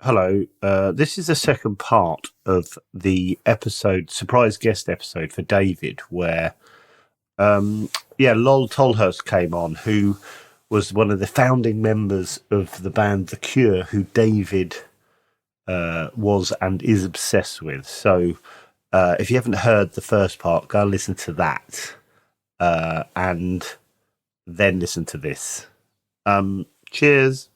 Hello. This is the second part of the surprise guest episode for David, where, Lol Tolhurst came on, who was one of the founding members of the band The Cure, who David was and is obsessed with. So if you haven't heard the first part, go and listen to that and then listen to this. Cheers.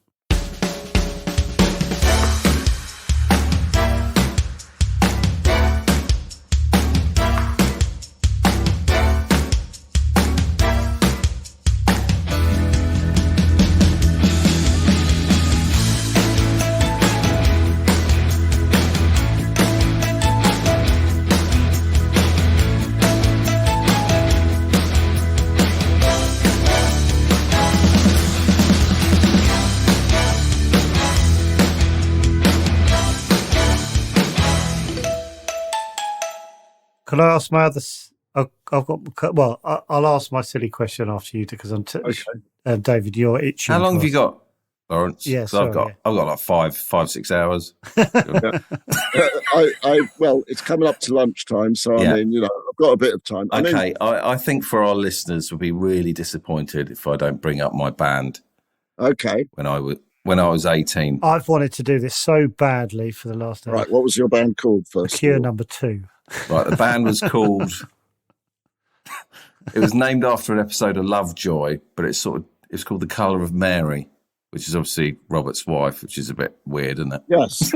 Can I ask my other? I've got. Well, I'll ask my silly question after you because I'm. Okay. David, you're itching. How long have you got, Lawrence? Yeah, sorry, I've got like 5-6 hours. Well, it's coming up to lunchtime, so I mean, I've got a bit of time. I think for our listeners would be really disappointed if I don't bring up my band. Okay. When I was 18. I've wanted to do this so badly for the last. Right. What was your band called first? Cure number 2. Right, the band was called. It was named after an episode of Lovejoy, but it's called The Colour of Mary, which is obviously Robert's wife, which is a bit weird, isn't it? Yes.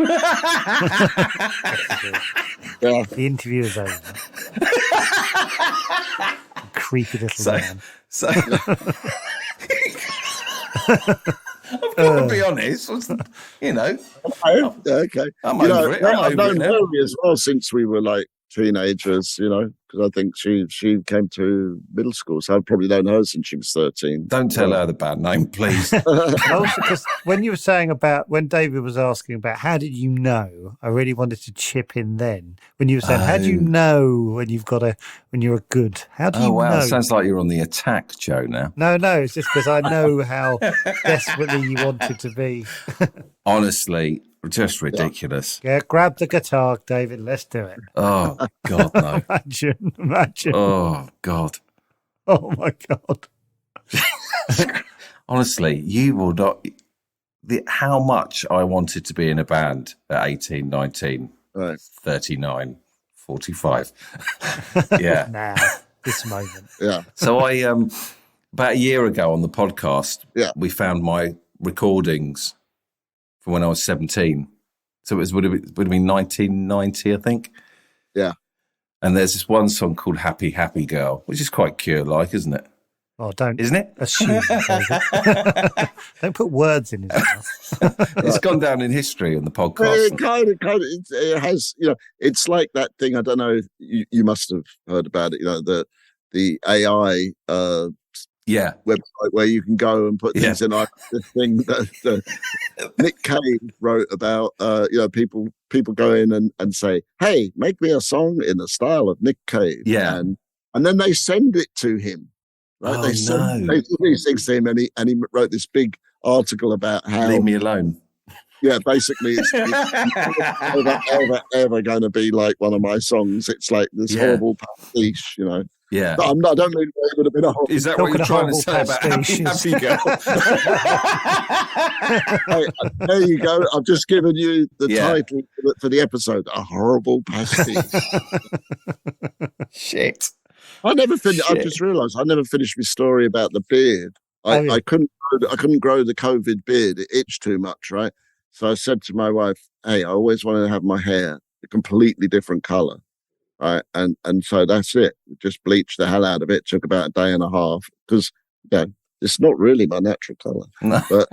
Yeah. The interview is over. Creepy little man. So I've got to be honest, Okay. I'm over it. I've known Mary as well since we were like teenagers, because I think she came to middle school, so I've probably known her since she was 13. Don't tell her the bad name, please. Also, because when you were saying when David was asking about how did you know, I really wanted to chip in then. When you were saying, how do you know when you're a good? How do you know? Oh, wow, sounds like you're on the attack, Joe, now. No, it's just because I know how desperately you wanted to be. Honestly, just ridiculous. Yeah, grab the guitar, David. Let's do it. Oh, God, no. Imagine. Oh, God. Oh, my God. Honestly, you will not... how much I wanted to be in a band at 18, 19, right. 39, 45. Yeah. Now, this moment. Yeah. So I, about a year ago on the podcast, we found my recordings from when I was 17. So it would have been 1990, I think. Yeah. And there's this one song called Happy, Happy Girl, which is quite Cure-like, isn't it? Oh, don't. Isn't it? Assume. Don't put words in his mouth. It's gone down in history on the podcast. Well, it kind of, it has, it's like that thing. I don't know. You must have heard about it. The AI website where you can go and put things in. Like the thing that Nick Cave wrote about. People go in and say, "Hey, make me a song in the style of Nick Cave." Yeah, and then they send it to him. Right? Oh, they send these things to him, and he wrote this big article about how leave me alone. Yeah, basically, it's ever going to be like one of my songs. It's like this horrible pastiche, Yeah, but I don't mean it would have been a horrible. Is that what you're trying to say about Happy, Happy Girl? Hey, there you go. I've just given you the title for the episode: A Horrible Pastiche. Shit. I never finished. I just realised I never finished my story about the beard. I couldn't grow the COVID beard. It itched too much, right? So I said to my wife, "Hey, I always wanted to have my hair a completely different color, right?" And so that's it. Just bleached the hell out of it. Took about a day and a half because it's not really my natural color, but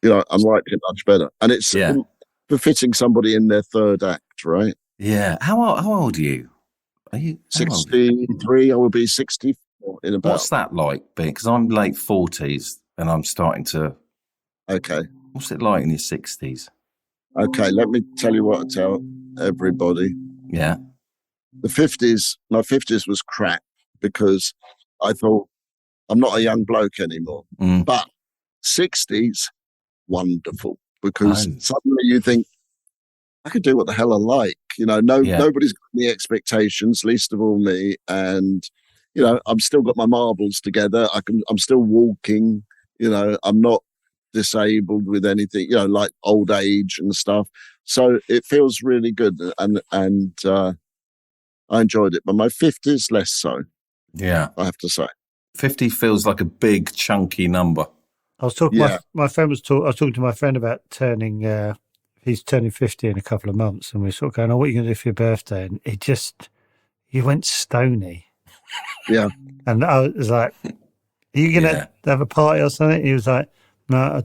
I like it much better, and it's befitting somebody in their third act, right? Yeah. How old are you? Are you 63? I will be 64 in about. What's that like? Because I'm late 40s and I'm starting to. Okay. What's it like in your 60s? Okay, let me tell you what I tell everybody. Yeah. My 50s was crap because I thought I'm not a young bloke anymore. But 60s, wonderful. because suddenly you think, I could do what the hell I like. Nobody's got any expectations, least of all me. And, I'm still got my marbles together. I'm still walking, I'm not disabled with anything, like old age and stuff. So it feels really good. And I enjoyed it, but my 50s less so. Yeah. I have to say. 50 feels like a big chunky number. I was talking, my friend I was talking to my friend about turning, he's turning 50 in a couple of months, and we were sort of going, what are you going to do for your birthday? And he went stony. Yeah. And I was like, are you going to have a party or something? He was like, no,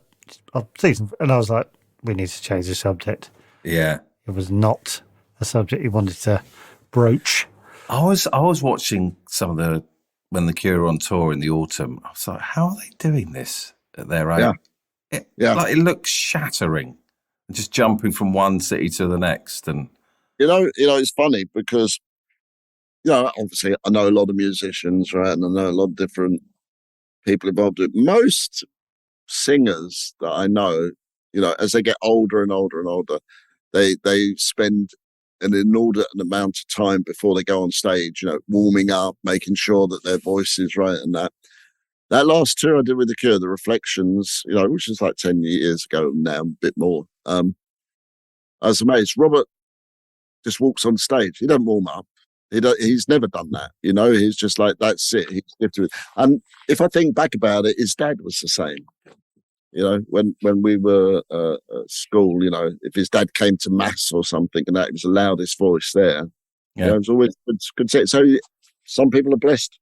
I'll see some. And I was like, we need to change the subject. Yeah. It was not a subject he wanted to broach. I was watching when the Cure were on tour in the autumn. I was like, how are they doing this at their age? It looks shattering. Just jumping from one city to the next. And it's funny because, obviously I know a lot of musicians, right? And I know a lot of different people involved with it. Most singers that I know, as they get older and older and older, they spend an inordinate amount of time before they go on stage, warming up, making sure that their voice is right. And that last tour I did with the Cure, the Reflections, which is like 10 years ago now, a bit more. I was amazed. Robert just walks on stage. He doesn't warm up. He's never done that. He's just like, that's it. He's gifted. And if I think back about it, his dad was the same. When we were at school, if his dad came to mass or something and that, it was the loudest voice there. Yeah. It was always good. So some people are blessed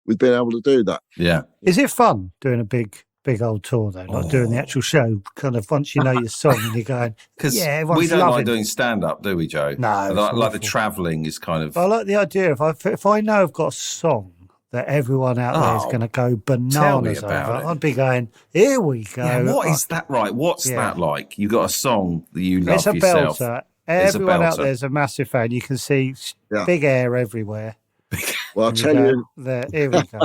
with being able to do that. Yeah. Is it fun doing a big old tour though? Like doing the actual show, kind of once you know your song and you're going, because we don't like doing stand-up, do we, Joe? No. Like the travelling is kind of... I like the idea of if I know I've got a song that everyone out there is going to go bananas over, I'd be going, here we go. Yeah, what is that right? What's that like? You got a song that you love yourself. It's a belter. Everyone out there is a massive fan. You can see big hair everywhere. Well, I'll tell you. Here we go.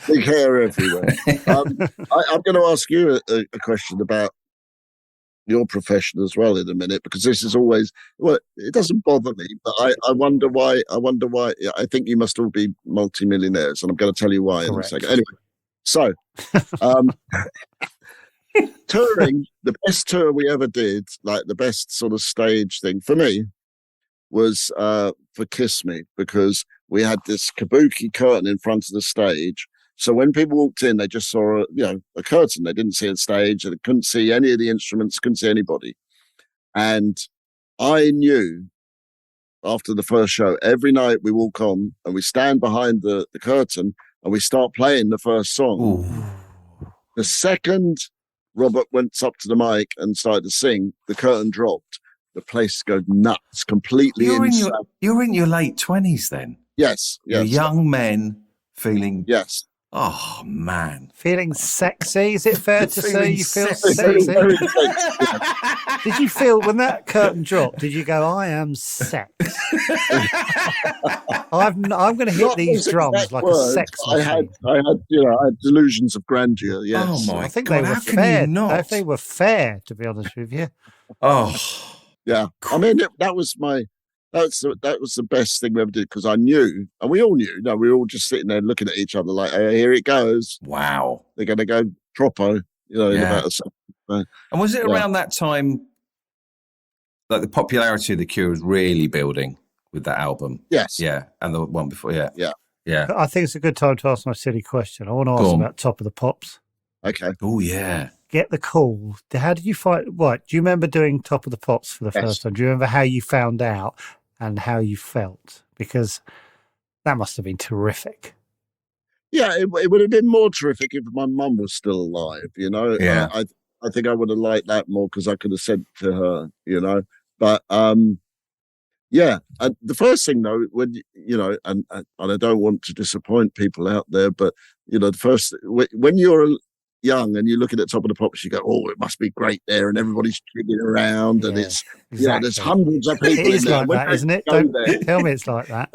Big hair everywhere. I'm going to ask you a question about your profession as well in a minute, because this is always, it doesn't bother me, but I wonder why. I think you must all be multimillionaires, and I'm going to tell you why in a second. Anyway, so touring, the best tour we ever did, like the best sort of stage thing for me, was for Kiss Me, because we had this kabuki curtain in front of the stage. So when people walked in, they just saw a curtain. They didn't see a stage. They couldn't see any of the instruments, couldn't see anybody. And I knew after the first show, every night we walk on and we stand behind the curtain and we start playing the first song. Ooh. The second Robert went up to the mic and started to sing, the curtain dropped. The place goes nuts, completely insane. You're in your late 20s then? Yes. You're young men feeling... Yes. Oh, man. Feeling sexy? Is it fair to say you feel sexy? Very Did you feel, when that curtain dropped, did you go, I am sex? I'm going to hit these drums like a sex machine. I had delusions of grandeur, yes. Oh, my God. I think they were fair. If they were fair, to be honest with you. Oh. Yeah. I mean, that was the best thing we ever did, because I knew, and we all knew, we were all just sitting there looking at each other like, hey, here it goes. Wow. They're going to go proper, in about a second. And was it around that time, like the popularity of the Cure was really building with that album? Yes. Yeah. And the one before, yeah. I think it's a good time to ask my silly question. I want to ask about Top of the Pops. Okay. Oh, yeah. Get the call. How did you find? What do you remember doing Top of the Pops for the first time? Do you remember how you found out and how you felt? Because that must have been terrific. Yeah, it would have been more terrific if my mum was still alive. Yeah. I think I would have liked that more, because I could have said to her. But yeah. The first thing though, when and I don't want to disappoint people out there, but the first when you're young and you look at the Top of the Pops, you go, oh, it must be great there, and everybody's jigging around, and it's there's hundreds of people. It is like that, isn't it? Don't tell me it's like that.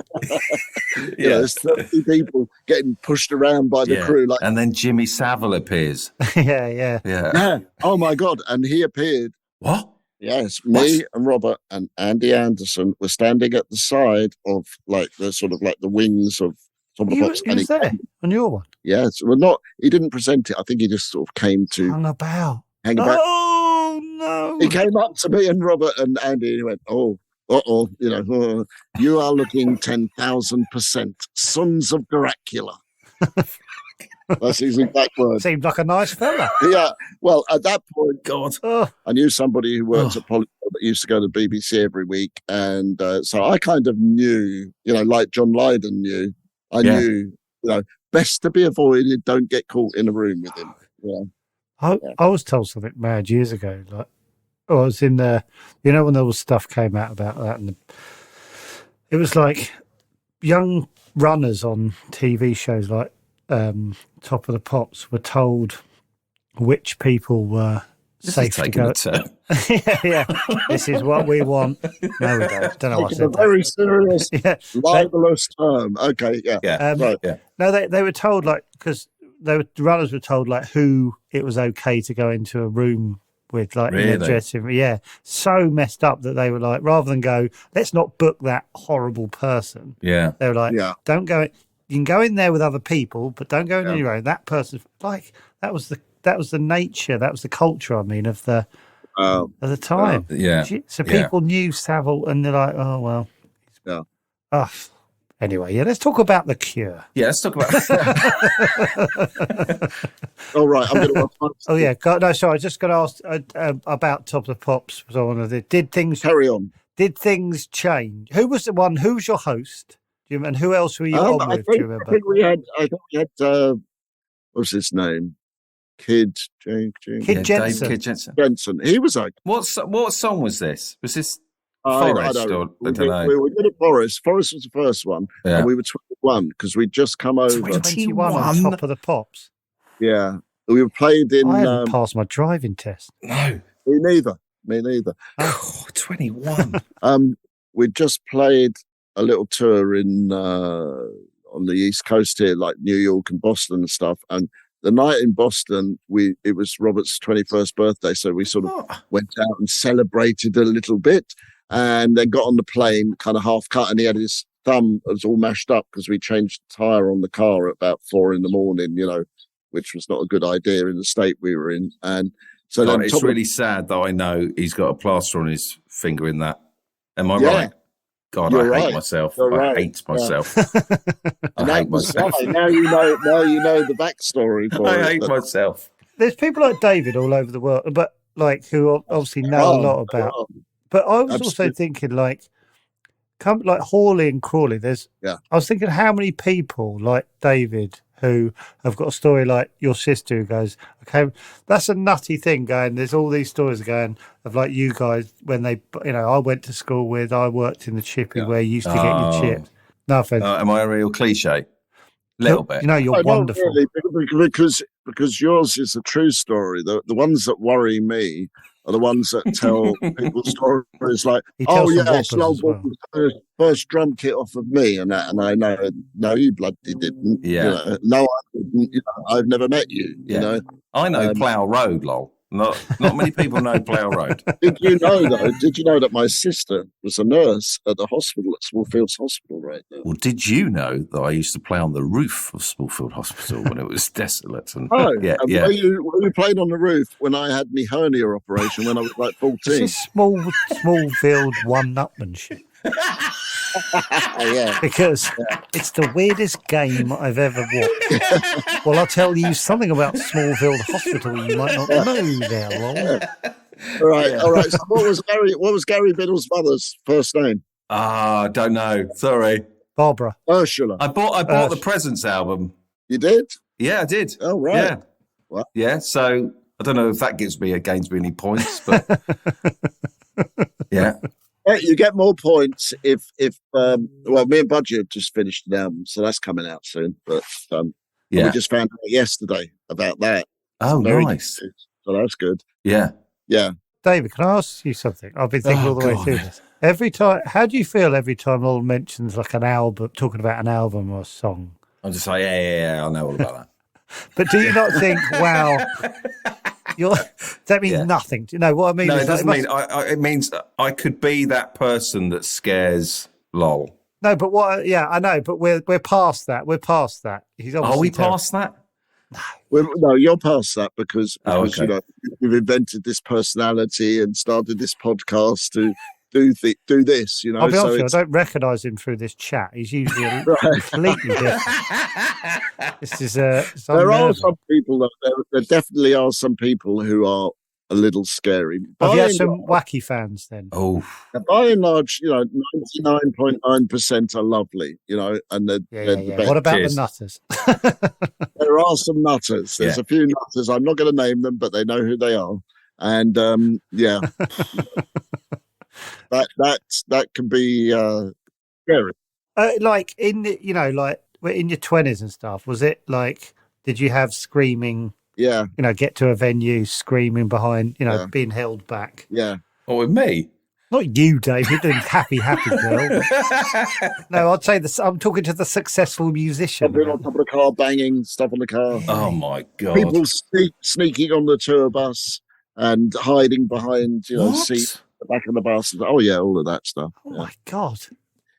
There's 30 people getting pushed around by the crew, and then Jimmy Savile appears. Yeah. Oh my God! And he appeared. What? Yes, me and Robert and Andy Anderson were standing at the side of the wings of Top of the Pops. He was there on your one? Yes. Well, he didn't present it. I think he just sort of came to hang about. Oh, no. He came up to me and Robert and Andy and he went, oh, you are looking 10,000% sons of Dracula. That's his exact word. Seemed like a nice fella. Yeah. Well, at that point, God, I knew somebody who works at Polygon that used to go to the BBC every week. And so I kind of knew, like John Lydon knew, I knew, best to be avoided. Don't get caught in a room with him. Yeah. I was told something mad years ago. Like, I was in there, when all the stuff came out about that, and it was like young runners on TV shows like Top of the Pops were told which people were safe to go. Yeah. This is what we want. No, we don't. Don't know what I said. Very serious, libelous term. Okay, right. Yeah. No, they were told because the runners were told who it was okay to go into a room with, in their dressing room. Yeah, so messed up that they were like, rather than go, let's not book that horrible person. Yeah, they were like, don't go. You can go in there with other people, but don't go in on your own. That person, that was the nature, that was the culture. I mean, of the time. So people knew Savile, and they're like, oh well. Yeah. Oh, anyway, let's talk about the Cure. Yeah, let's talk about. All right, I'm going to. Oh yeah, no, sorry. I just got to ask about Top of the Pops. Did things carry on? Did things change? Who was the one? Who was your host? Do you remember? And who else were you on with? Do you remember? I think we had. What was his name? Kid Jensen. Kid Jensen. Jensen. He was like. What song was this? Was this Forest? I don't know. We were good at Forest. Forest was the first one, and we were 21 because we'd just come over. 21 on Top of the Pops. Yeah, we were played in. I haven't passed my driving test. No, me neither. Oh, 21. We just played a little tour in on the East Coast here, like New York and Boston and stuff. And the night in Boston, it was Robert's 21st birthday, so we sort of went out and celebrated a little bit, and then got on the plane, kind of half cut, and he had his thumb was all mashed up because we changed the tire on the car at about 4 a.m, which was not a good idea in the state we were in. And so then it's really sad that I know he's got a plaster on his finger in that. Am I right? God, I hate myself. I hate myself. I hate myself. Now you know the backstory for it. I hate myself. There's people like David all over the world, but who obviously know a lot about. But I was also thinking like Hawley and Crawley. I was thinking how many people like David who have got a story like your sister who goes, okay, that's a nutty thing going. There's all these stories going of like you guys when they, I went to school with, I worked in the chippy where you used to get your chips. No offense. Am I a real cliche? Little bit. You're wonderful. Really, because yours is a true story. The ones that worry me are the ones that tell people stories like, oh yes, first drum kit off of me, and I know, no, you bloody didn't. Yeah. No, I didn't. I've never met you. Yeah. I know Plough Road, lol. Not many people know Plough Road. Did you know that my sister was a nurse at the hospital at Smallfields Hospital right now? Well, did you know that I used to play on the roof of Smallfield Hospital when it was desolate? And were you playing on the roof when I had my hernia operation when I was like 14? This is Smallfield one-upmanship. Because it's the weirdest game I've ever watched. Well, I'll tell you something about Smallfield Hospital you might not know there, Lol. All right. So what was Gary Biddle's mother's first name? I don't know. Sorry. Barbara. Ursula. I bought the Presents album. You did? Yeah, I did. Oh, right. Yeah. What? Yeah, so I don't know if that gains me any points, but yeah. You get more points if me and Budgie have just finished an album, so that's coming out soon. But we just found out yesterday about that. Oh, nice. So that's good. Yeah. Yeah. David, can I ask you something? I've been thinking all the way through this. Every time, how do you feel every time Lol mentions like an album, talking about an album or a song? I'm just like, yeah, I know all about that. But do you not think, wow, that means nothing? Do you know what I mean? No, it doesn't mean. It means I could be that person that scares Lol. No, but what? Yeah, I know, but we're past that. We're past that. He's obviously Are we past that? No, you're past that because okay. you know you've invented this personality and started this podcast to do this. You know, I'll be honest with you, I don't recognise him through this chat. He's usually completely different. This is there are some people there definitely are some people who are a little scary. Have you had some wacky fans then? Oh, by and large, 99.9% are lovely. And they're the best. What about the nutters? There are some nutters. There's a few nutters. I'm not going to name them, but they know who they are. And that can be scary. Like in like in your 20s and stuff. Was it like? Did you have screaming? Yeah. Get to a venue screaming behind. Being held back. Yeah. Oh, with me. Not you, David, the happy girl. No, I'd say I'm talking to the successful musician. Something on top of the car, banging stuff on the car. Oh my God! People sneaking on the tour bus and hiding behind, seats at the back of the bus. Oh yeah, all of that stuff. Oh my God!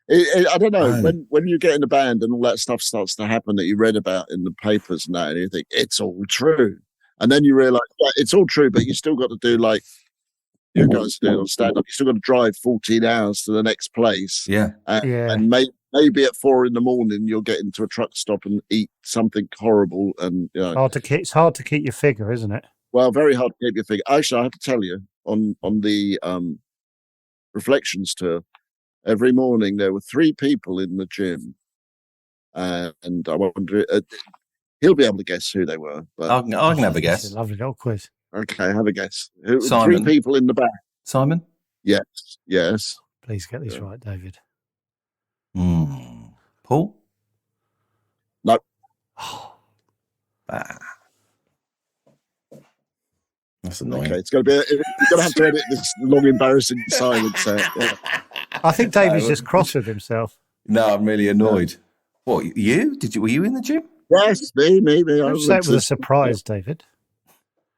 I don't know when you get in a band and all that stuff starts to happen that you read about in the papers and that, and you think it's all true, and then you realise it's all true, but you still got to do like. You guys do on stand up. You still got to drive 14 hours to the next place. Yeah. And maybe at 4 a.m. you'll get into a truck stop and eat something horrible. And it's hard to keep your figure, isn't it? Well, very hard to keep your figure. Actually, I have to tell you, on the Reflections tour, every morning there were 3 people in the gym, and I wonder he'll be able to guess who they were. But I can have a guess. It's a lovely little quiz. Okay, have a guess. Simon. 3 people in the back. Simon? Yes. Please get this right, David. Paul? No. That's annoying. Okay, you're going to have to edit this long, embarrassing silence out. Yeah. I think David's just cross with himself. No, I'm really annoyed. What, you? Were you in the gym? Yes, me. I would say it was a surprise, David.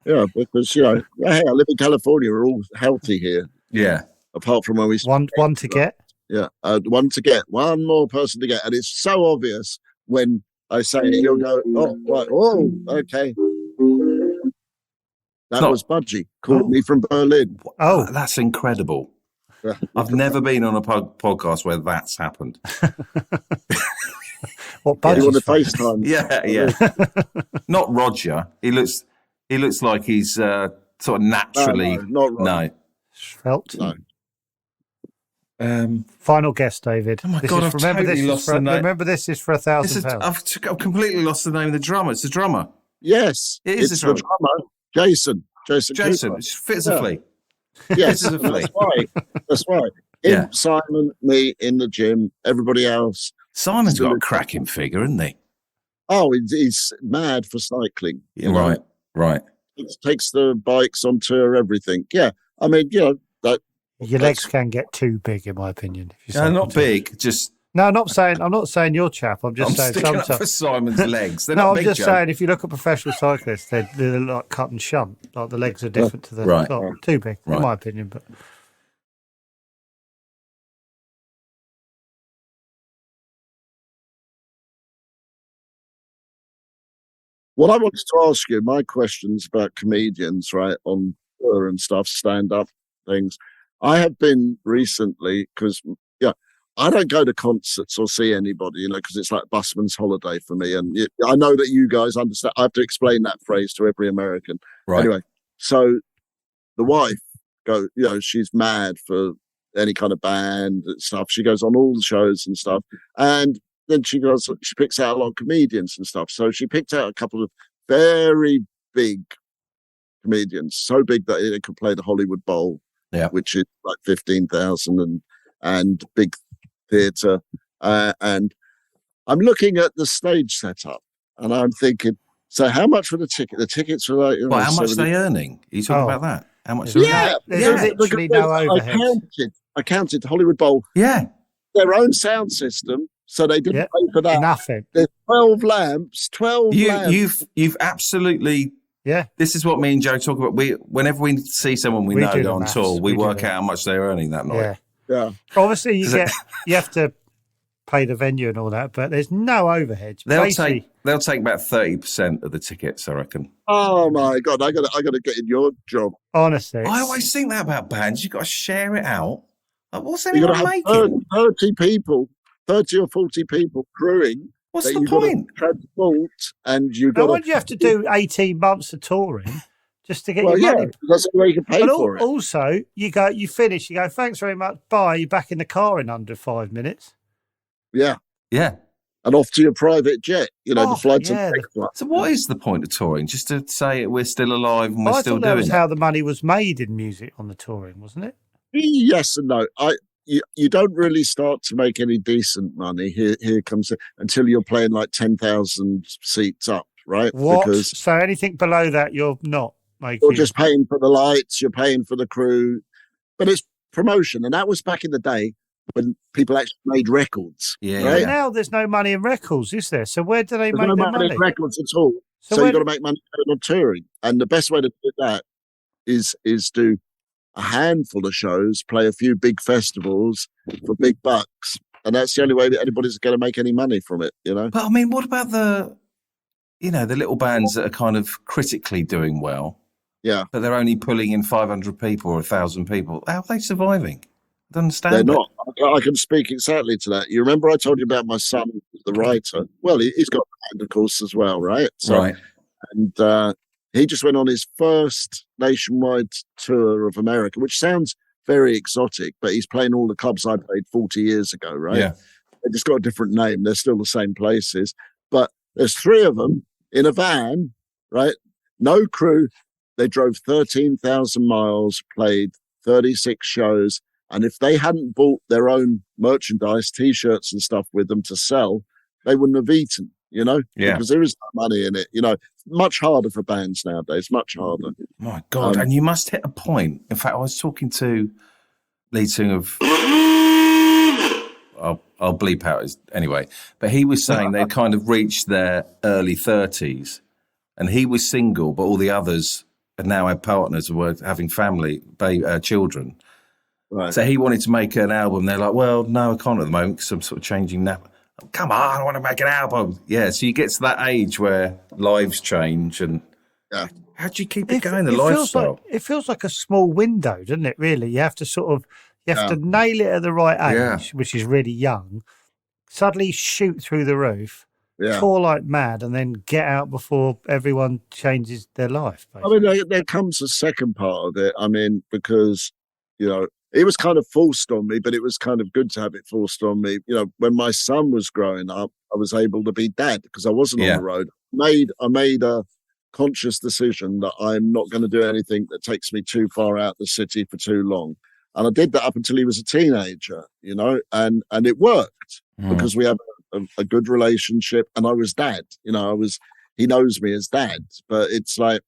Yeah, because hey, I live in California. We're all healthy here. Yeah. Apart from when we one to get. Yeah, one to get. One more person to get, and it's so obvious when I say it. You'll go, oh, right, oh, okay. That was Budgie called me from Berlin. Oh, that's incredible. I've never been on a podcast where that's happened. What Budgie? You want to FaceTime? Yeah. Not Roger. He looks like he's sort of naturally. No, not Roger. No. Felt. No. Final guess, David. Oh my God! I've totally lost the name. Remember, this is for £1,000. I've completely lost the name of the drummer. It's the drummer. Yes, it's the drummer. Jason. It fits a flea. Yes, that's right. Simon, me in the gym. Everybody else. Simon's got a cracking figure, hasn't he? Oh, he's mad for cycling. Yeah, right. He takes the bikes on tour, everything. Yeah, I mean, that. Your legs can get too big, in my opinion. If you not big, just. No, I'm not saying your chap. I'm saying sticking up for Simon's legs. They're I'm just saying if you look at professional cyclists, they're like cut and shunt. Like the legs are different to the not too big, in my opinion. But what I wanted to ask you, my questions about comedians, right, on tour and stuff, stand-up things. I have been recently, because, I don't go to concerts or see anybody, because it's like busman's holiday for me. And I know that you guys understand. I have to explain that phrase to every American. Right. Anyway, so the wife, she's mad for any kind of band and stuff. She goes on all the shows and stuff. And then she picks out a lot of comedians and stuff. So she picked out a couple of very big comedians, so big that they could play the Hollywood Bowl, which is like 15,000 and big theatre. And I'm looking at the stage setup and I'm thinking, So how much for the ticket? The tickets were like, well, how much are they earning? Are you talking about that? How much? There's literally no overhead. I counted Hollywood Bowl. Yeah. Their own sound system, so they didn't pay for that. Nothing. There's 12 lamps. Lamps. You've absolutely. Yeah. This is what me and Joe talk about. Whenever we see someone we know go on tour, we work out how much they're earning that night. Yeah. Obviously, you have to pay the venue and all that, but there's no overhead. They'll take about 30% of the tickets, I reckon. Oh my God, I gotta get in your job. Honestly, I always think that about bands. You've got to share it out. Like, what's anyone making? 30 people, 30 or 40 people crewing. What's the point? Transport, and you got. No wonder you have to do 18 months of touring just to get your money. That's the way you can pay for it. Also, you finish, you go, thanks very much, bye. You're back in the car in under 5 minutes. Yeah. Yeah. And off to your private jet, the flights. So what is the point of touring? Just to say we're still alive and we're still doing it? That was how the money was made in music on the touring, wasn't it? Yes and no. You don't really start to make any decent money. Here comes until you're playing like 10,000 seats up, right? What? So anything below that, you're not making. You're just paying for the lights. You're paying for the crew, but it's promotion, and that was back in the day when people actually made records. Yeah. Right? Now there's no money in records, is there? So where do they make their money? In records at all. So you've got to make money on touring, and the best way to do that is do a handful of shows, play a few big festivals for big bucks, and that's the only way that anybody's going to make any money from it. But I mean, what about the little bands that are kind of critically doing well? Yeah, but they're only pulling in 500 people or 1,000 people. How are they surviving? I don't understand. They're not. I can speak exactly to that. You remember I told you about my son, the writer? Well, he's got a band, of course, as well, right? So, right. And he just went on his first nationwide tour of America, which sounds very exotic, but he's playing all the clubs I played 40 years ago, right? Yeah. They just got a different name. They're still the same places. But there's 3 of them in a van, right? No crew. They drove 13,000 miles, played 36 shows. And if they hadn't bought their own merchandise, T-shirts and stuff with them to sell, they wouldn't have eaten, Yeah. Because there is no money in it, Much harder for bands nowadays, much harder. My God. And you must hit a point. In fact, I was talking to lead singer of... I'll bleep out his... Anyway. But he was saying they kind of reached their early 30s and he was single, but all the others had now had partners and were having family, children. Right. So he wanted to make an album. They're like, well, no, I can't at the moment because I'm sort of changing that. Come on, I want to make an album. Yeah, so you get to that age where lives change and how do you keep it going, the lifestyle? It feels like a small window, doesn't it, really? You have to to nail it at the right age, which is really young, suddenly shoot through the roof, tour like mad, and then get out before everyone changes their life. Basically. I mean, there comes a second part of it. I mean, because, it was kind of forced on me, but it was kind of good to have it forced on me. When my son was growing up, I was able to be dad because I wasn't on the road. I made a conscious decision that I'm not going to do anything that takes me too far out the city for too long. And I did that up until he was a teenager, and it worked because we have a good relationship and I was dad, he knows me as dad, but it's like,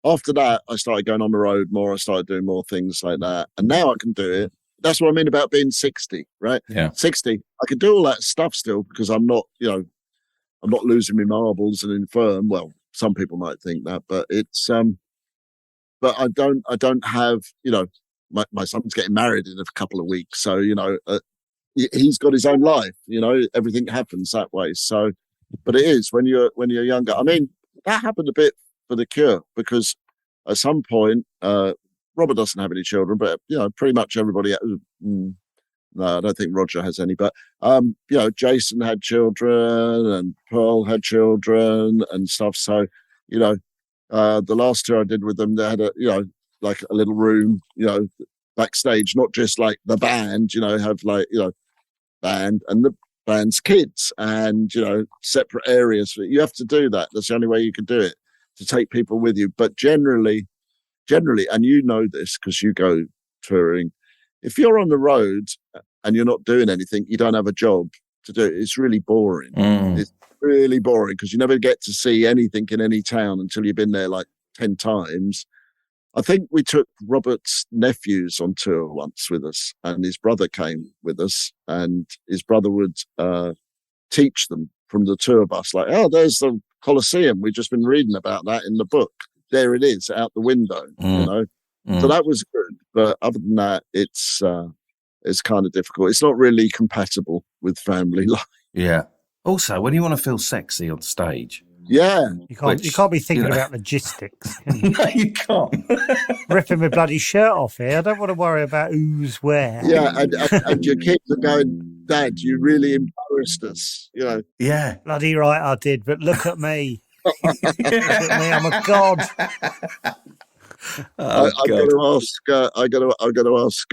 after that, I started going on the road more. I started doing more things like that. And now I can do it. That's what I mean about being 60, right? Yeah. 60. I can do all that stuff still because I'm not, I'm not losing my marbles and infirm. Well, some people might think that, but it's, but I don't have, my son's getting married in a couple of weeks. So, he's got his own life, everything happens that way. So, but it is when you're younger. I mean, that happened a bit for the Cure because at some point Robert doesn't have any children, but pretty much everybody no, I don't think Roger has any, but Jason had children and Pearl had children and stuff. So the last tour I did with them, they had like a little room backstage, not just like the band, have like band and the band's kids and separate areas. You have to do that. That's the only way you can do it, to take people with you. But generally, and this because you go touring, if you're on the road and you're not doing anything, you don't have a job to do. It's really boring. It's really boring because you never get to see anything in any town until you've been there like 10 times. I think we took Robert's nephews on tour once with us, and his brother came with us, and his brother would teach them from the tour bus, like, oh, there's the Colosseum. We've just been reading about that in the book. There it is out the window, you know. So that was good. But other than that, it's kind of difficult. It's not really compatible with family life. Yeah. Also, when you want to feel sexy on stage. Yeah. You can't be thinking about logistics. No, you can't. Ripping my bloody shirt off here. I don't want to worry about who's where. Yeah, and your kids are going, Dad, you really embarrassed us, you know. Yeah. Bloody right I did, but look at me. Look at me, I'm a god. I got to ask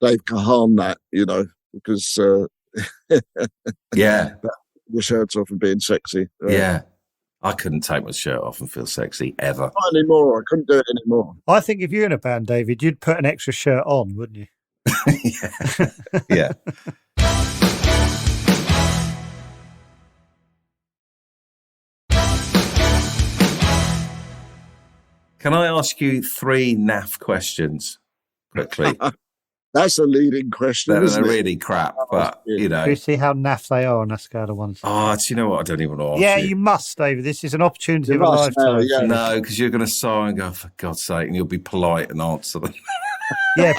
Dave Kahan that, you know, because yeah, the shirts off and being sexy. Yeah, I couldn't take my shirt off and feel sexy ever. Not anymore. I couldn't do it anymore. I think if you're in a band, David, you'd put an extra shirt on, wouldn't you? Yeah. Can I ask you 3 naff questions quickly? That's a leading question. They're really crap, but you know. Do you see how naff they are on a scale of 1 to 10? Oh, do you know what? I don't even know. Yeah, you must, David. This is an opportunity of a lifetime. Yeah. No, because you're going to sigh and go, for God's sake, and you'll be polite and answer them. Yeah,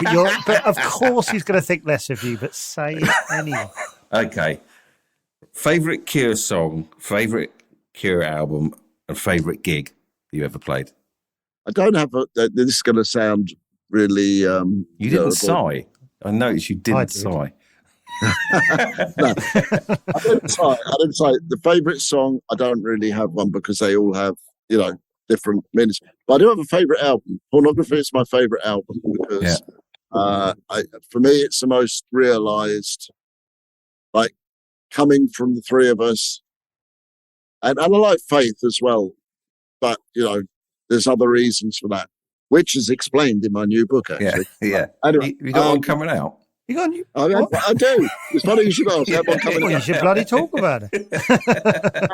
but of course he's going to think less of you, but say it anyway. Okay. Favourite Cure song, favourite Cure album, and favourite gig you ever played? I don't have this is going to sound really... you didn't sigh. I noticed you didn't sigh. No, I didn't sigh. The favourite song, I don't really have one because they all have, you know, different meanings. But I do have a favourite album. Pornography is my favourite album because for me, it's the most realised, like, coming from the three of us. And I like Faith as well. But, you know, there's other reasons for that, which is explained in my new book, actually. Yeah. Anyway, you got one coming out? You got I do. It's funny you should ask. I have one coming out. You should bloody talk about it.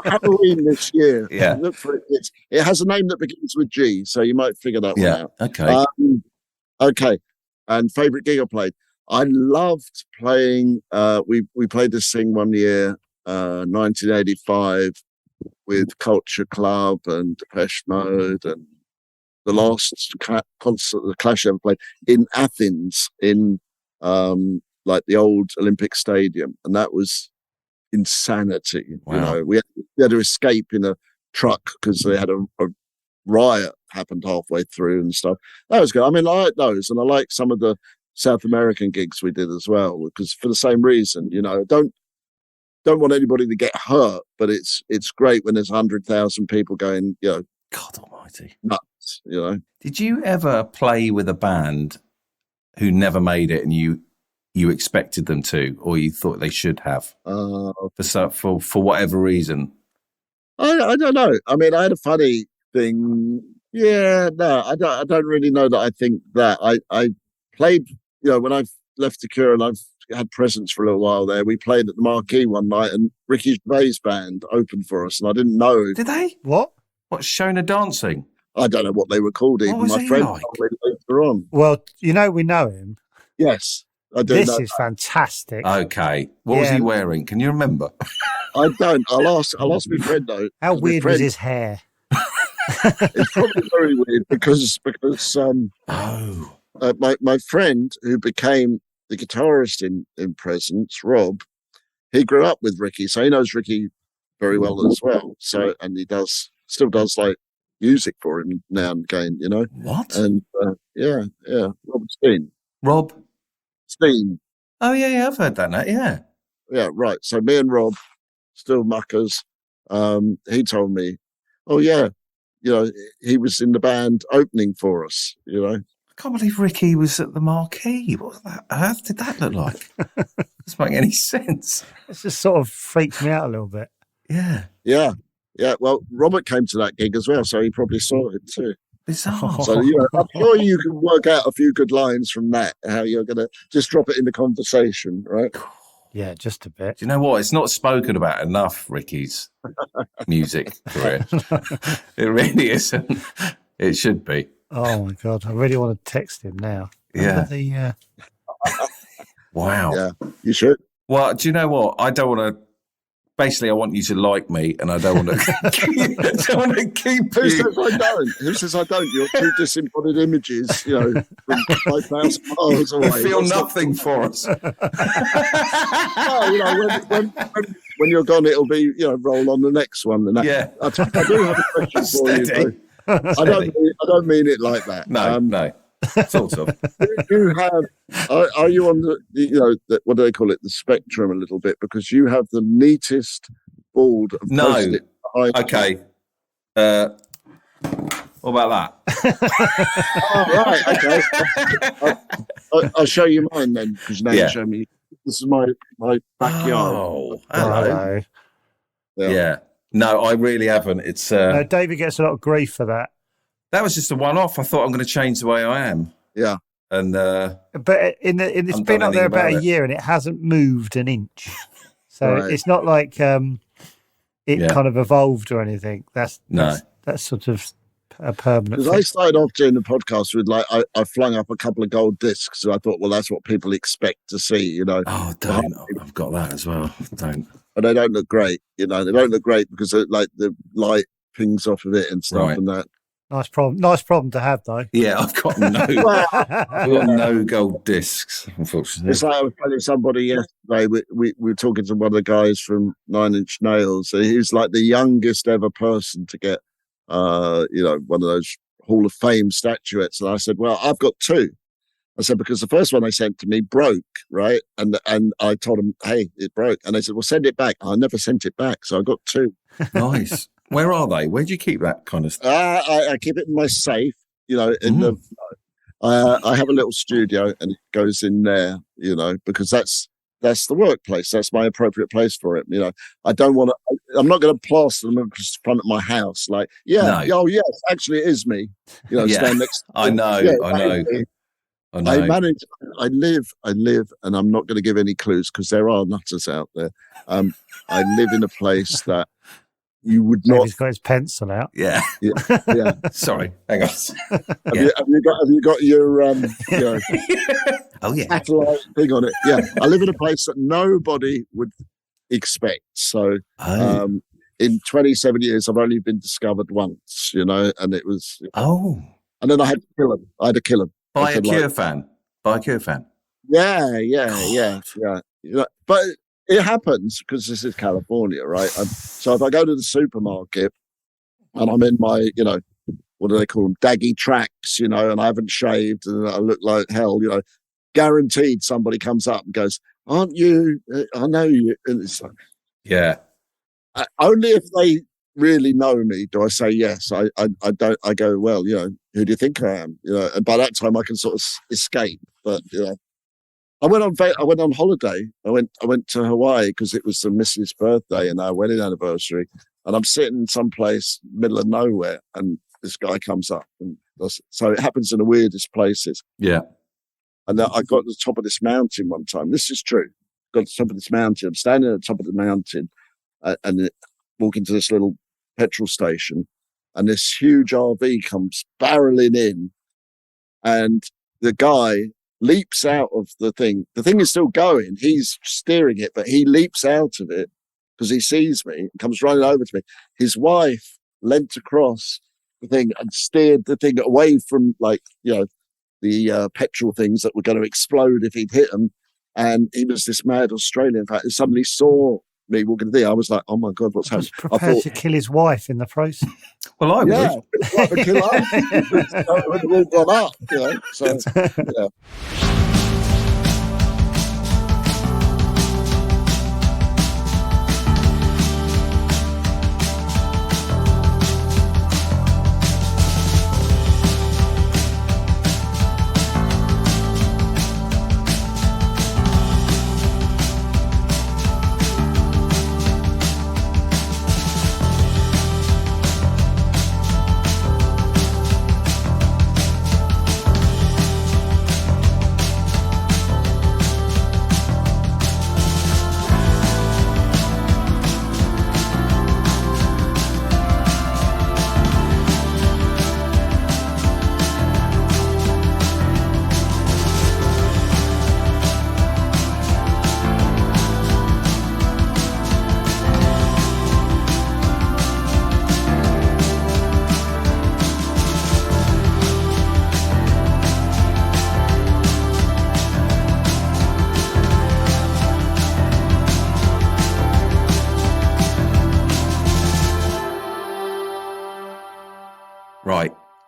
Halloween this year. Yeah. Look for it. It has a name that begins with G, so you might figure that one out. Okay. Okay. And favourite gig I played? I loved playing. We played this thing one year, 1985, with Culture Club and Depeche Mode, and the last concert the Clash ever played in Athens in like the old Olympic Stadium, and that was insanity. Wow. You know, we had to escape in a truck because they had a riot happened halfway through and stuff. That was good. I mean, I like those, and I like some of the South American gigs we did as well, because for the same reason, you know, don't want anybody to get hurt, but it's great when there's 100,000 people going, you know, God Almighty, nuts. You know. Did you ever play with a band who never made it, and you expected them to, or you thought they should have, for whatever reason? I don't know. I mean, I had a funny thing. Yeah, no, I don't really know that I think that. I played, you know, when I left the Cure and I've had presence for a little while there, we played at the Marquee one night and Ricky Gervais' band opened for us, and I didn't know. Did they? What? Shona Dancing? I don't know what they were called even. My friend told me later on. Well, you know, we know him. Yes, I do. This is fantastic. Okay. What was he wearing? Can you remember? I don't. I'll ask my friend though. How weird was his hair? It's probably very weird because my friend who became the guitarist in Presence, Rob, he grew up with Ricky, so he knows Ricky very well as well. So, and he still does like music for him now and again, you know. What? And yeah, Robert Steen. Rob Steen. Oh yeah, I've heard that now. Yeah, right. So me and Rob, still muckers. He told me, oh yeah, you know, he was in the band opening for us, you know. I can't believe Ricky was at the Marquee. What earth did that look like? Doesn't make any sense. It just sort of freaked me out a little bit. Yeah. Well, Robert came to that gig as well, so he probably saw it too. Bizarre. So, you know, I'm sure you can work out a few good lines from that, how you're going to just drop it in the conversation, right? Yeah, just a bit. Do you know what? It's not spoken about enough, Ricky's music career. It really isn't. It should be. Oh my God, I really want to text him now. Yeah. Wow. Yeah, you should. Well, do you know what? I don't want to. Basically, I want you to like me, and I don't want to. Keep Who you. says I don't? Who says I don't? You're two disembodied images, from 5,000 miles away. Feel nothing for us. Well, when you're gone, it'll be roll on the next one. And Yeah. I do have a question for you. Steady. I don't mean it like that. No. Sort of. You have. Are you on the what do they call it? The spectrum a little bit, because you have the neatest board of Post-it behind Okay. What about that? Oh, right. Okay. I'll show you mine then, because now you show me. This is my backyard. Oh, hello. Yeah. No, I really haven't. It's no, David gets a lot of grief for that. That was just a one-off. I thought I'm going to change the way I am. Yeah. And but it's been up there about a year and it hasn't moved an inch. So it's not like it kind of evolved or anything. That's sort of a permanent. Because I started off doing the podcast with I flung up a couple of gold discs, and I thought, well, that's what people expect to see, Oh, don't! I've got that as well. Don't. But they don't look great, They don't look great because the light pings off of it and stuff and that. Nice problem to have, though. Yeah, I've got no gold discs, unfortunately. It's like I was telling somebody yesterday. We were talking to one of the guys from 9 Inch Nails. He was like the youngest ever person to get, one of those Hall of Fame statuettes. And I said, well, I've got two. I said, because the first one they sent to me broke, right? And I told them, hey, it broke. And they said, well, send it back. I never sent it back. So I got two. Nice. Where are they? Where do you keep that kind of stuff? I keep it in my safe, I have a little studio and it goes in there, because that's the workplace. That's my appropriate place for it. I'm not going to plaster them across the front of my house. Oh yes, actually it is me. Stand next to I know. I live, and I'm not going to give any clues because there are nutters out there. I live in a place that you would not. He's got his pencil out. Yeah. Sorry, hang on. Have you got your oh yeah, satellite thing on it? Yeah, I live in a place that nobody would expect. So, in 27 years, I've only been discovered once. And it was. Oh. And then I had to kill him. By a Cure fan. Yeah. But it happens because this is California, right? So if I go to the supermarket and I'm in my, what do they call them? Daggy tracks, and I haven't shaved and I look like hell, guaranteed somebody comes up and goes, aren't you? I know you. And it's like, yeah. Only if they really know me do I say yes. I don't. I go, well, who do you think I am? And by that time I can sort of escape. But I went on holiday. I went to Hawaii because it was the missus' birthday and our wedding anniversary. And I'm sitting someplace middle of nowhere, and this guy comes up, and so it happens in the weirdest places. Yeah. And I got to the top of this mountain one time. This is true. Got to the top of this mountain. I'm standing at the top of the mountain, and walking to this little petrol station, and this huge RV comes barreling in, and the guy leaps out of the thing. The thing is still going. He's steering it, but he leaps out of it because he sees me and comes running over to me. His wife leant across the thing and steered the thing away from, the petrol things that were going to explode if he'd hit them. And he was this mad Australian. In fact, he suddenly saw me walking the thing. I was like, oh my God, what's happening? Prepared to kill his wife in the process. Well, I would. Yeah, kill her. We've all gone up, So, yeah.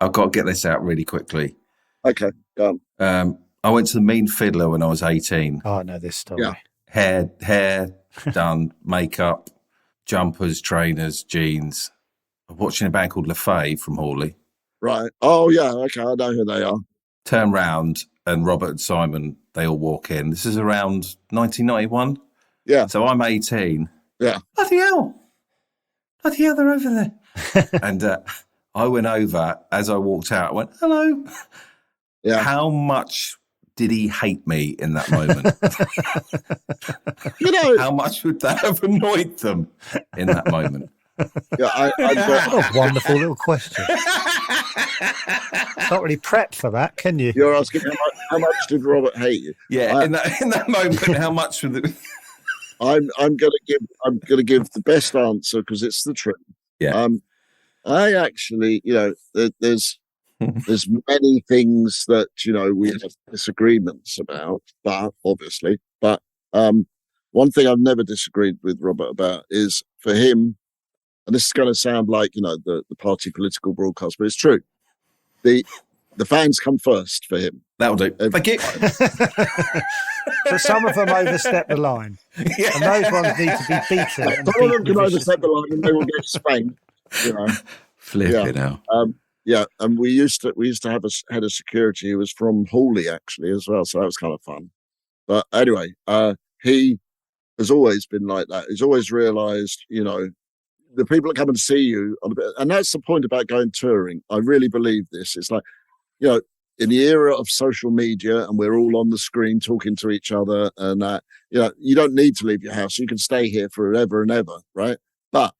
I've got to get this out really quickly. Okay, go on. I went to the Mean Fiddler when I was 18. Oh, I know this story. Yeah. Hair done, makeup, jumpers, trainers, jeans. I'm watching a band called LaFay from Hawley. Right. Oh, yeah. Okay, I know who they are. Turn round and Robert and Simon, they all walk in. This is around 1991. Yeah. So I'm 18. Yeah. Bloody hell, they're over there. And I went over, as I walked out, I went, hello. Yeah. How much did he hate me in that moment? How much would that have annoyed them in that moment? Yeah, what a wonderful little question. Not really prepped for that, can you? You're asking how much did Robert hate you? Yeah, in that moment, how much would it? I'm gonna give the best answer because it's the truth. Yeah. I actually, there's many things that we have disagreements about, but one thing I've never disagreed with Robert about is for him, and this is going to sound like the party political broadcast, but it's true. The fans come first for him. That'll do. Thank you. But some of them overstep the line, and those ones need to be beaten. Some of them can overstep the line, and they will get spanked. Flipping out. Yeah, and we used to have a head of security who was from Hawley actually as well, so that was kind of fun. But anyway, he has always been like that. He's always realised, the people that come and see you, and that's the point about going touring. I really believe this. It's like, in the era of social media, and we're all on the screen talking to each other, and you don't need to leave your house. You can stay here forever and ever, right? But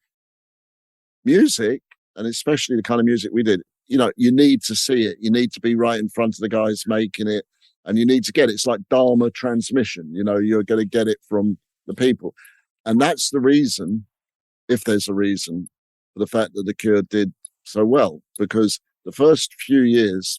music, and especially the kind of music we did, you need to see it. You need to be right in front of the guys making it, and you need to get it. It's like Dharma transmission. You're going to get it from the people, and that's the reason, if there's a reason, for the fact that the Cure did so well. Because the first few years,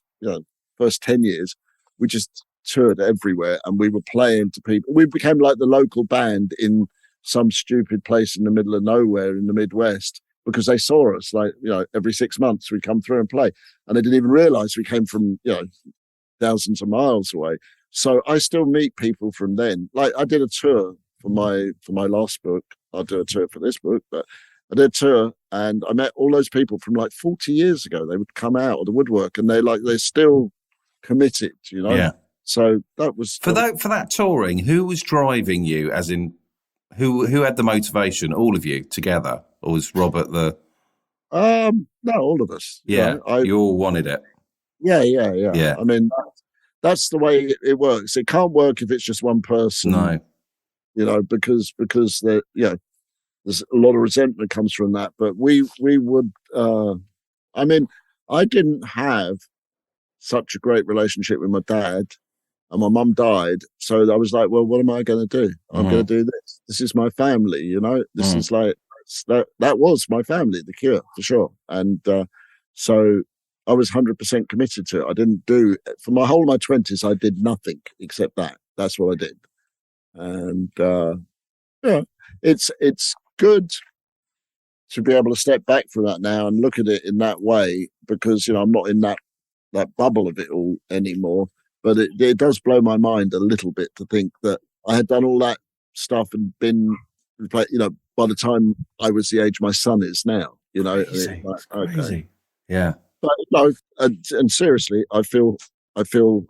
first 10 years, we just toured everywhere, and we were playing to people. We became like the local band in some stupid place in the middle of nowhere in the Midwest, because they saw us every 6 months we'd come through and play, and they didn't even realize we came from thousands of miles away. So I still meet people from then. Like, I did a tour for my last book. I'll do a tour for this book, but I did a tour and I met all those people from 40 years ago. They would come out of the woodwork, and they're still committed, Yeah. So that was for that touring. Who was driving you? As in, who had the motivation? All of you together, or was Robert the? No, all of us. Yeah, you all wanted it. Yeah. I mean, that's the way it works. It can't work if it's just one person. No, because there's a lot of resentment comes from that. But we would. I mean, I didn't have such a great relationship with my dad, and my mum died. So I was like, well, what am I going to do? I'm going to do this. This is my family, This is that was my family, the Cure, for sure. And so I was 100% committed to it. I didn't do, for my whole of my 20s, I did nothing except that. That's what I did. And it's good to be able to step back from that now and look at it in that way, because I'm not in that bubble of it all anymore. But it does blow my mind a little bit to think that I had done all that stuff and been, by the time I was the age my son is now, Crazy. Okay. Yeah. But no, and seriously, I feel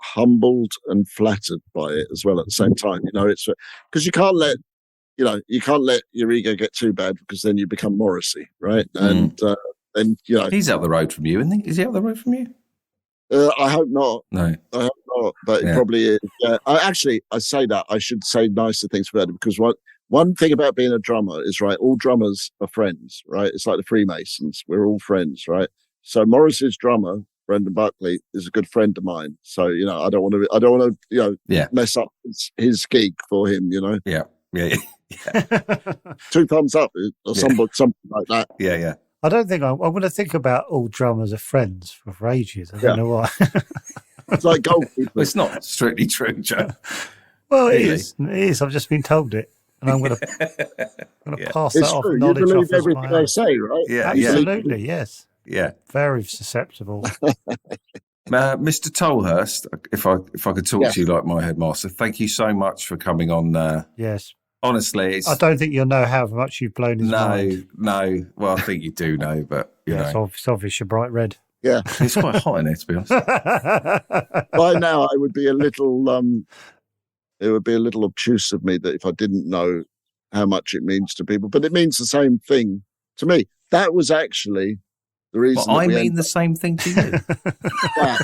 humbled and flattered by it as well at the same time. It's because you can't let your ego get too bad, because then you become Morrissey, right? And he's up the road from you, isn't he? Is he up the road from you? I hope not. No, I hope not. But it probably is. Yeah. I say that I should say nicer things about it, because one thing about being a drummer is, right, all drummers are friends, right? It's like the Freemasons. We're all friends, right? So Morris's drummer, Brendan Buckley, is a good friend of mine. So I don't want to mess up his gig for him. Yeah. 2 thumbs up or something like that. Yeah. I don't think I'm going to think about all drummers are friends for ages. I don't know why. It's like goalkeepers. It's not strictly true, Joe. Well, it is. It is. I've just been told it, and I'm going to pass that off. You believe everything I say, right? Yeah, absolutely, yes. Very susceptible. Mr. Tolhurst, if I could talk to you like my headmaster, thank you so much for coming on. Yes. Honestly, I don't think you'll know how much you've blown his mind. No. Well, I think you do know, but you know. It's obvious you're bright red. Yeah. It's quite hot in here, to be honest. By now, I would be a little... it would be a little obtuse of me that if I didn't know how much it means to people. But it means the same thing to me. That was actually... the reason I mean the same thing to you. I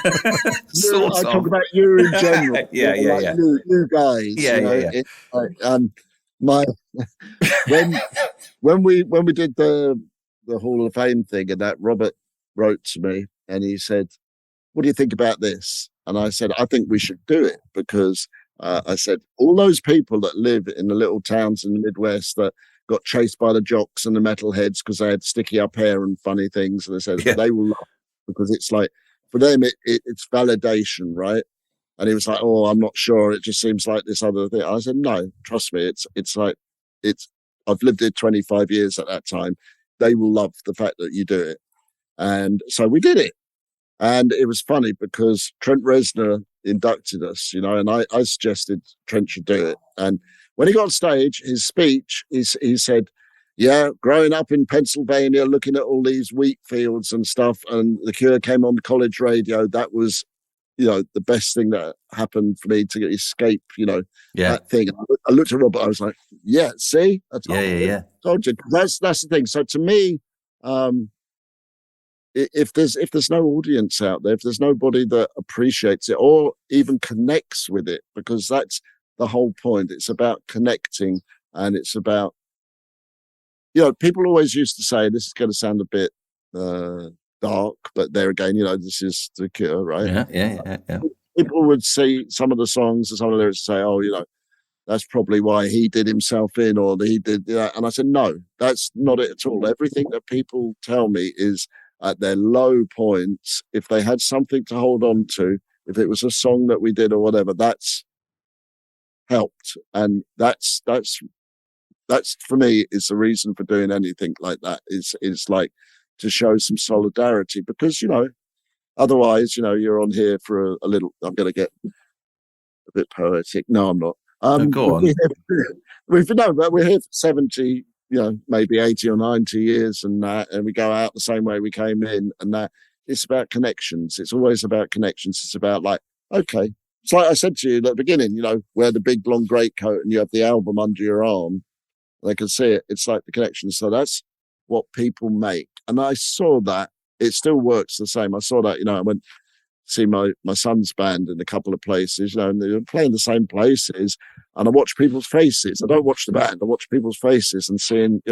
talk about you in general. You guys. When we did the Hall of Fame thing, and that Robert wrote to me and he said, "What do you think about this?" And I said, "I think we should do it because." I said, all those people that live in the little towns in the Midwest that got chased by the jocks and the metalheads because they had sticky up hair and funny things. And they said they will love it because it's like, for them, it's validation, right? And he was like, "Oh, I'm not sure. It just seems like this other thing." I said, "No, trust me. I've lived here 25 years at that time. They will love the fact that you do it." And so we did it. And it was funny because Trent Reznor inducted us, and I suggested Trent should do it. And when he got on stage, his speech, he said, "Yeah, growing up in Pennsylvania, looking at all these wheat fields and stuff, and the Cure came on the college radio. That was, the best thing that happened for me to escape, that thing." And I looked at Robert, I was like, "Yeah, see? I told you. That's the thing." So to me, if there's no audience out there, if there's nobody that appreciates it or even connects with it, because that's the whole point. It's about connecting, and it's about, people always used to say, this is going to sound a bit dark, but there again, this is the Cure, right? Yeah. People would see some of the songs and some of the lyrics and say, "Oh, that's probably why he did himself in, or he did that." And I said, no, that's not it at all. Everything that people tell me is at their low points, if they had something to hold on to, if it was a song that we did or whatever, that's helped. And that's for me is the reason for doing anything like that, is like to show some solidarity, because, otherwise, you're on here for a little, I'm going to get a bit poetic. No, I'm not. Go on. But we're here for 70, maybe 80 or 90 years and that, and we go out the same way we came in, and that. It's about connections. It's always about connections. It's about like, okay, it's like I said to you at the beginning, wear the big blonde greatcoat and you have the album under your arm. They can see it. It's like the connection. So that's what people make. And I saw that. It still works the same. I saw that, I went to see my son's band in a couple of places, and they were playing the same places. And I watch people's faces. I don't watch the band. I watch people's faces and seeing,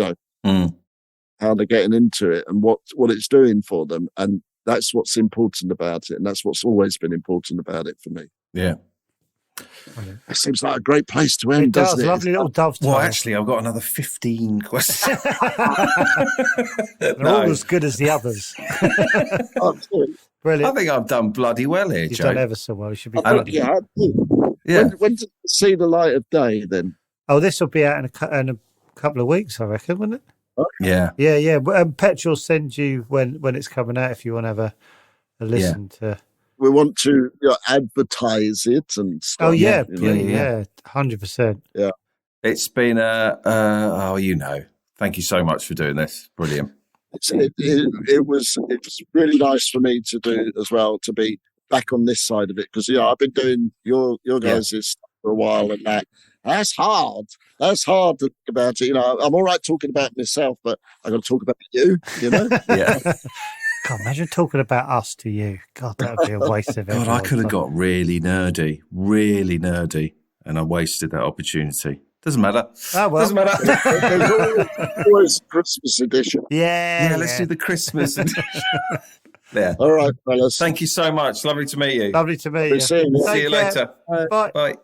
how they're getting into it and what it's doing for them. And that's what's important about it. And that's what's always been important about it for me. Yeah. It seems like a great place to end, doesn't it? Lovely little dovetail. Well, actually, I've got another 15 questions. They're all as good as the others. Brilliant. I think I've done bloody well here, You've Joe. done ever so well. You should be proud. Yeah. When did you see the light of day then? Oh, this will be out in a couple of weeks, I reckon, wouldn't it? Okay. Yeah. Petch will send you when it's coming out if you want to have a listen to. We want to advertise it and stuff. Oh yeah, 100%. Yeah, it's been Thank you so much for doing this. Brilliant. It was really nice for me to do as well, to be back on this side of it, because I've been doing your guys' stuff for a while, and that's hard. That's hard to think about it. I'm all right talking about myself, but I got to talk about you. Yeah. God, imagine talking about us to you. God, that would be a waste of it. God, I could have got really nerdy, and I wasted that opportunity. Doesn't matter. Oh, well. Doesn't matter. There's always Christmas edition. Yeah, let's do the Christmas edition. Yeah. All right, fellas. Thank you so much. Lovely to meet you. Lovely to meet you. See you later. Bye. Bye.